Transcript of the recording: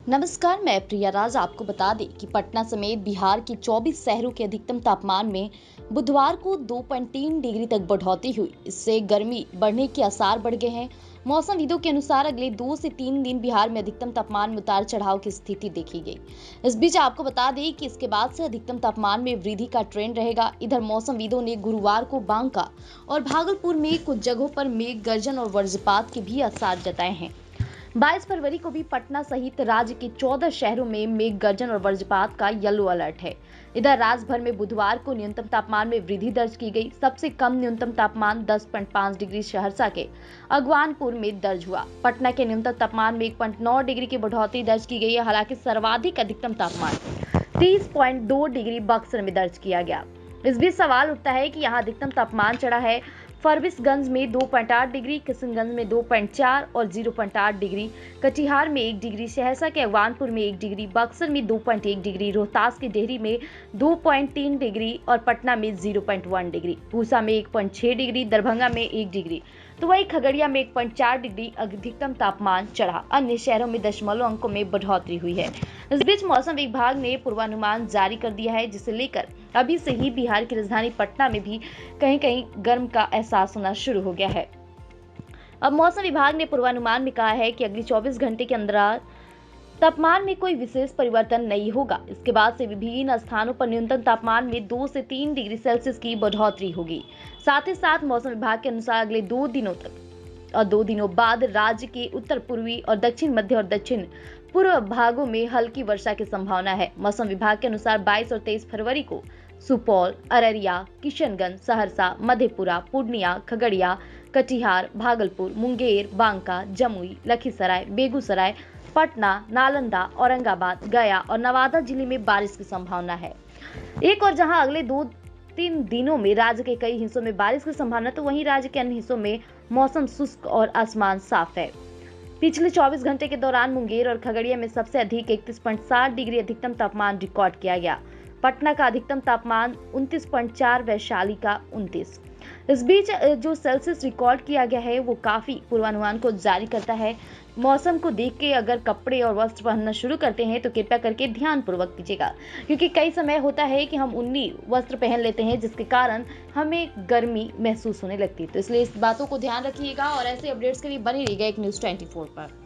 नमस्कार, मैं प्रिया राज। आपको बता दें कि पटना समेत बिहार के 24 शहरों के अधिकतम तापमान में बुधवार को 2.3 डिग्री तक बढ़ोतरी हुई। इससे गर्मी बढ़ने के आसार बढ़ गए हैं। मौसमविदों के अनुसार अगले 2 से 3 दिन बिहार में अधिकतम तापमान में उतार चढ़ाव की स्थिति देखी गई। इस बीच आपको बता दें कि इसके बाद से अधिकतम तापमान में वृद्धि का ट्रेंड रहेगा। इधर मौसमविदों ने गुरुवार को बांका और भागलपुर में कुछ जगहों पर मेघ गर्जन और वज्रपात के भी आसार जताए हैं। 22 फरवरी को भी पटना सहित राज्य के 14 शहरों में मेघ गर्जन और वज्रपात का येलो अलर्ट है। इधर राज्य भर में बुधवार को न्यूनतम तापमान में वृद्धि दर्ज की गई। सबसे कम न्यूनतम तापमान 10.5 डिग्री सहरसा के अगवानपुर में दर्ज हुआ। पटना के न्यूनतम तापमान में 1.9 डिग्री की बढ़ोतरी दर्ज की गई है। हालांकि सर्वाधिक अधिकतम तापमान 30.2 डिग्री बक्सर में दर्ज किया गया। इस बीच सवाल उठता है कि यहाँ अधिकतम तापमान चढ़ा है। फरबिसगंज में 2.8 डिग्री, किशनगंज में 2.4 और 0.8 डिग्री, कटिहार में 1 डिग्री, सहरसा के अगवानपुर में 1 डिग्री, बक्सर में 2.1 डिग्री, रोहतास के डेहरी में 2.3 डिग्री और पटना में 0.1 डिग्री, पूसा में 1.6 डिग्री, दरभंगा में 1 डिग्री, तो वही खगड़िया में 1.4 डिग्री अधिकतम तापमान चढ़ा। अन्य शहरों में दशमलव अंकों में बढ़ोतरी हुई है। इस बीच मौसम विभाग ने पूर्वानुमान जारी कर दिया है, जिसे लेकर अभी से ही बिहार की राजधानी पटना में भी कहीं कहीं गर्म का एहसास होना शुरू हो गया है। अब मौसम विभाग ने पूर्वानुमान में कहा है कि अगले 24 घंटे के अंदर तापमान में कोई विशेष परिवर्तन नहीं होगा। इसके बाद से विभिन्न स्थानों पर न्यूनतम तापमान में 2 से 3 डिग्री सेल्सियस की बढ़ोतरी होगी। साथ ही साथ मौसम विभाग के अनुसार अगले 2 दिनों तक और 2 दिनों बाद राज्य के उत्तर पूर्वी और दक्षिण मध्य और दक्षिण पूर्व भागों में हल्की वर्षा की संभावना है। मौसम विभाग के अनुसार 22 और 23 फरवरी को सुपौल, अररिया, किशनगंज, सहरसा, मधेपुरा, पूर्णिया, खगड़िया, कटिहार, भागलपुर, मुंगेर, बांका, जमुई, लखीसराय, बेगूसराय, पटना, नालंदा, औरंगाबाद, गया और नवादा जिले में बारिश की संभावना है। एक और जहां अगले 2-3 दिनों में राज्य के कई हिस्सों में बारिश की संभावना, तो वहीं राज्य के अन्य हिस्सों में मौसम शुष्क और आसमान साफ है। पिछले 24 घंटे के दौरान मुंगेर और खगड़िया में सबसे अधिक 31.7 डिग्री अधिकतम तापमान रिकॉर्ड किया गया। पटना का अधिकतम तापमान 29.4, वैशाली का 29। इस बीच जो सेल्सियस रिकॉर्ड किया गया है वो काफी पूर्वानुमान को जारी करता है। मौसम को देख के अगर कपड़े और वस्त्र पहनना शुरू करते हैं तो कृपया करके ध्यान पूर्वक कीजिएगा, क्योंकि कई समय होता है कि हम उन्नी वस्त्र पहन लेते हैं जिसके कारण हमें गर्मी महसूस होने लगती है। तो इसलिए इस बातों को ध्यान रखिएगा और ऐसे अपडेट्स के लिए बने रहिएगा एक न्यूज़ 24 पर।